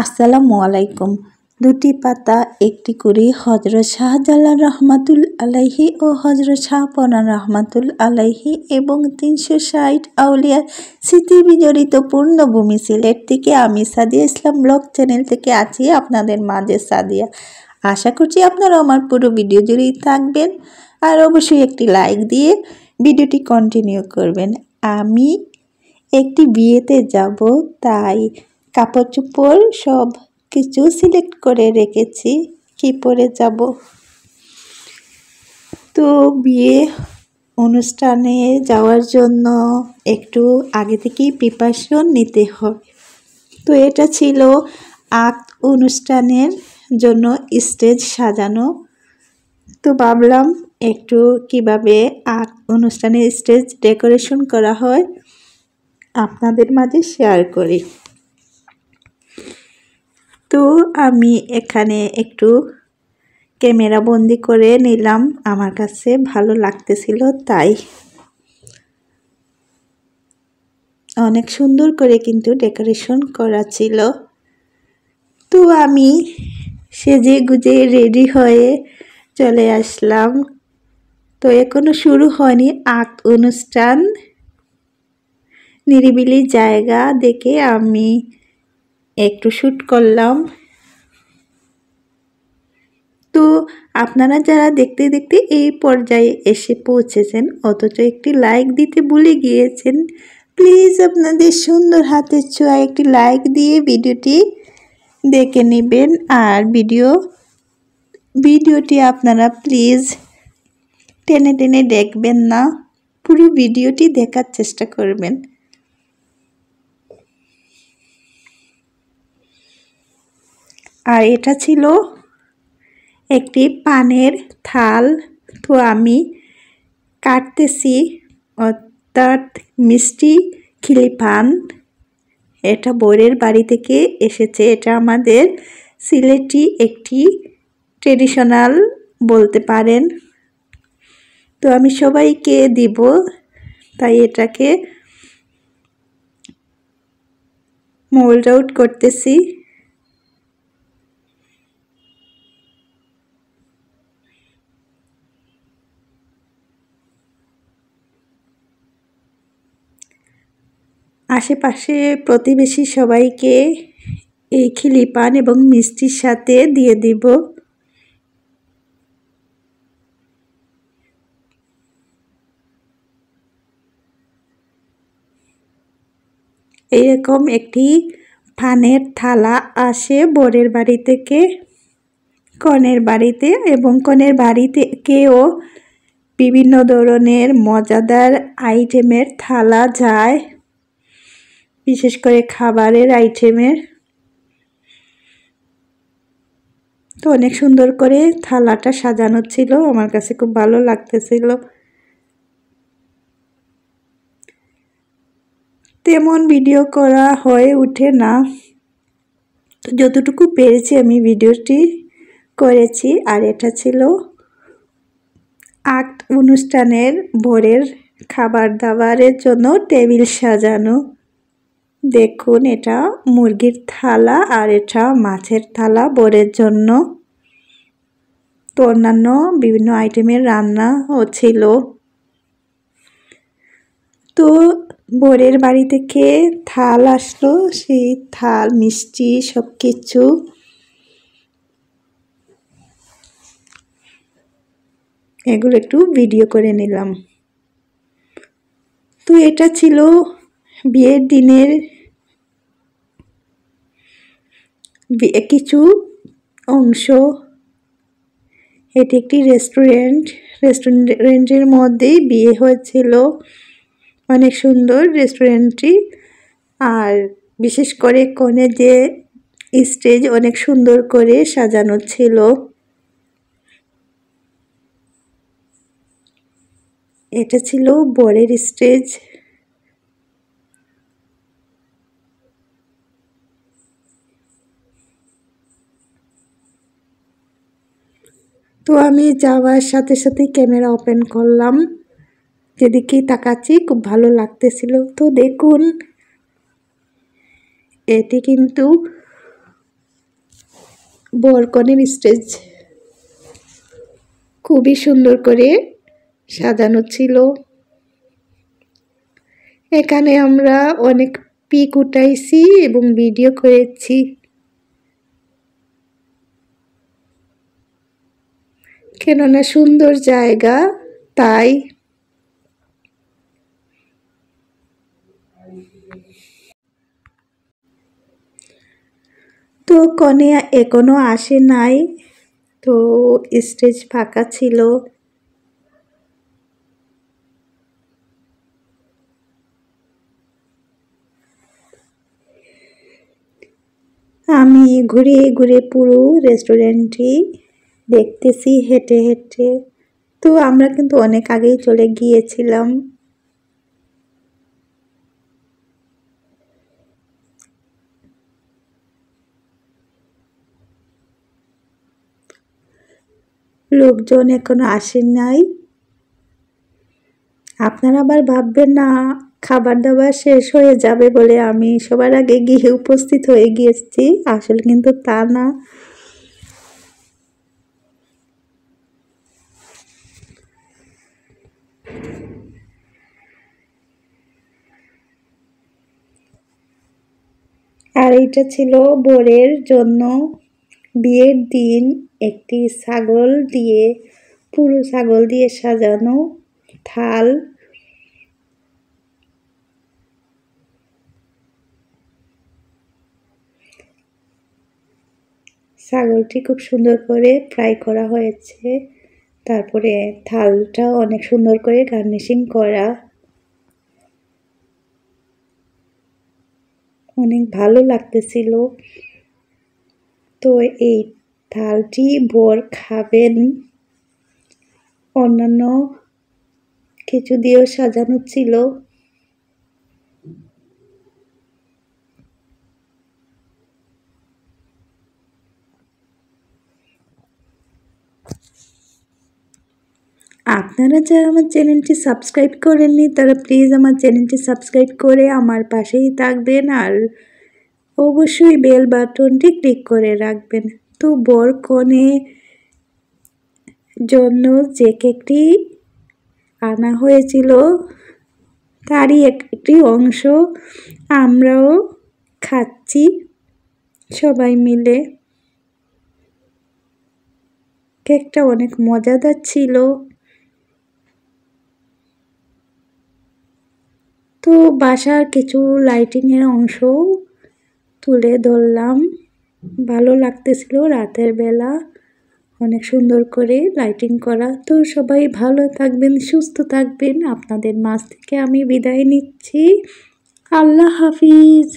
আসসালামু আলাইকুম। দুটি পাতা একটি করে হযরত শাহজালাল রহমাতুল আলাইহি ও হযরত শাহপরাণ রহমাতুল আলাইহি এবং ৩৬০ আউলিয়ার স্মৃতি বিজড়িত পূর্ণভূমি সিলেট থেকে আমি সাদিয়া ইসলাম ব্লগ চ্যানেল থেকে আছি আপনাদের মাঝে সাদিয়া। আশা করছি আপনারা আমার পুরো ভিডিও জুড়েই থাকবেন আর অবশ্যই একটি লাইক দিয়ে ভিডিওটি কন্টিনিউ করবেন। আমি একটি বিয়েতে যাব, তাই কাপড় চোপড় সব কিছু সিলেক্ট করে রেখেছি কি পরে যাব। তো বিয়ে অনুষ্ঠানে যাওয়ার জন্য একটু আগে থেকেই প্রিপারেশন নিতে হয়। তো এটা ছিল অনুষ্ঠানের জন্য স্টেজ সাজানো। তো ভাবলাম একটু কিভাবে অনুষ্ঠানের স্টেজ ডেকোরেশন করা হয় আপনাদের মাঝে শেয়ার করি। তো আমি এখানে একটু ক্যামেরা বন্দি করে নিলাম, আমার কাছে ভালো লাগতেছিল তাই। অনেক সুন্দর করে কিন্তু ডেকোরেশন করা ছিল। তো আমি সেজে গুজে রেডি হয়ে চলে আসলাম। তো এখনো শুরু হয়নি অনুষ্ঠান। নিরিবিলি জায়গা দেখে আমি একটু শ্যুট করলাম। তো আপনারা যারা দেখতে দেখতে এই পর্যায়ে এসে পৌঁছেছেন অথচ একটি লাইক দিতে ভুলে গিয়েছেন, প্লিজ আপনাদের সুন্দর হাতের ছোঁয়ায় একটি লাইক দিয়ে ভিডিওটি দেখে নেবেন। আর ভিডিওটি আপনারা প্লিজ টেনে টেনে দেখবেন না, পুরো ভিডিওটি দেখার চেষ্টা করবেন। আর এটা ছিল একটি পানের থাল। তো আমি কাটতেছি, অর্থাৎ মিষ্টি খিলি পান। এটা বরের বাড়ি থেকে এসেছে। এটা আমাদের সিলেটি একটি ট্রেডিশনাল বলতে পারেন। তো আমি সবাইকে দিব, তাই এটাকে মোল্ড আউট করতেছি। আশেপাশে প্রতিবেশী সবাইকে এই খিলি পান এবং মিষ্টির সাথে দিয়ে দিব। এরকম একটি পানের থালা আসে বরের বাড়ি থেকে কনের বাড়িতে, এবং কনের বাড়ি থেকেও বিভিন্ন ধরনের মজাদার আইটেমের থালা যায়, বিশেষ করে খাবারের আইটেমের। তো অনেক সুন্দর করে থালাটা সাজানো ছিল, আমার কাছে খুব ভালো লাগতেছিল। তেমন ভিডিও করা হয়ে ওঠে না, তো যতটুকু পেরেছি আমি ভিডিওটি করেছি। আর এটা ছিল অনুষ্ঠানের ভোরের খাবার দাবারের জন্য টেবিল সাজানো। দেখুন, এটা মুরগির থালা আর এটা মাছের থালা বরের জন্য। তো অন্যান্য বিভিন্ন আইটেমের রান্নাও ছিল। তো বরের বাড়ি থেকে থাল আসলো, সেই থাল মিষ্টি সব কিছু এগুলো একটু ভিডিও করে নিলাম। তো এটা ছিল বিয়ের দিনের কিছু অংশ। এটি একটি রেস্টুরেন্টের মধ্যেই বিয়ে হয়েছিল। অনেক সুন্দর রেস্টুরেন্টটি। আর বিশেষ করে কোণে যে স্টেজ অনেক সুন্দর করে সাজানো ছিল। এটা ছিল বরের স্টেজ। তো আমি যাওয়ার সাথে সাথে ক্যামেরা ওপেন করলাম, যেদিকেই তাকাচ্ছি খুব ভালো লাগতেছিল। তো দেখুন, এটি কিন্তু বরকনের স্টেজ খুবই সুন্দর করে সাজানো ছিল। এখানে আমরা অনেক পিক উঠাইছি এবং ভিডিও করেছি। কেননা সুন্দর জায়গা তাই। তো কনে এখনো আসে নাই, তো স্টেজ ফাঁকা ছিল। আমি ঘুরে ঘুরে পুরো রেস্টুরেন্টটি দেখতেছি হেঁটে হেঁটে। তো আমরা কিন্তু অনেক আগেই চলে গিয়েছিলাম। লোকজন এখনো আসেন নাই। আপনারা আবার ভাববেন না খাবার দাবার শেষ হয়ে যাবে বলে আমি সবার আগে গিয়ে উপস্থিত হয়ে গিয়েছি, আসলে কিন্তু তা না। আর এটা ছিল বরের জন্য বিয়ের দিন একটি ছাগল দিয়ে, পুরো ছাগল দিয়ে সাজানো থাল। ছাগলটি খুব সুন্দর করে ফ্রাই করা হয়েছে, তারপরে থালটা অনেক সুন্দর করে গার্নিশিং করা, অনেক ভালো লাগতেছিল। তো এই থালটি বর খাবেন, অন্যান্য কিছু দিয়েও সাজানো ছিল। আপনারা যারা আমার চ্যানেলটি সাবস্ক্রাইব করেননি তারা প্লিজ আমার চ্যানেলটি সাবস্ক্রাইব করে আমার পাশেই থাকবেন, আর অবশ্যই বেল বাটনটি ক্লিক করে রাখবেন। তো বর কনে জন্য যে কেকটি আনা হয়েছিল তারই একটি অংশ আমরাও খাচ্ছি সবাই মিলে। কেকটা অনেক মজাদার ছিল। তো বাসার কিছু লাইটিংয়ের অংশ তুলে ধরলাম, ভালো লাগতেছিল রাতের বেলা অনেক সুন্দর করে লাইটিং করা। তো সবাই ভালো থাকবেন, সুস্থ থাকবেন। আপনাদের মাঝ থেকে আমি বিদায় নিচ্ছি। আল্লাহ হাফিজ।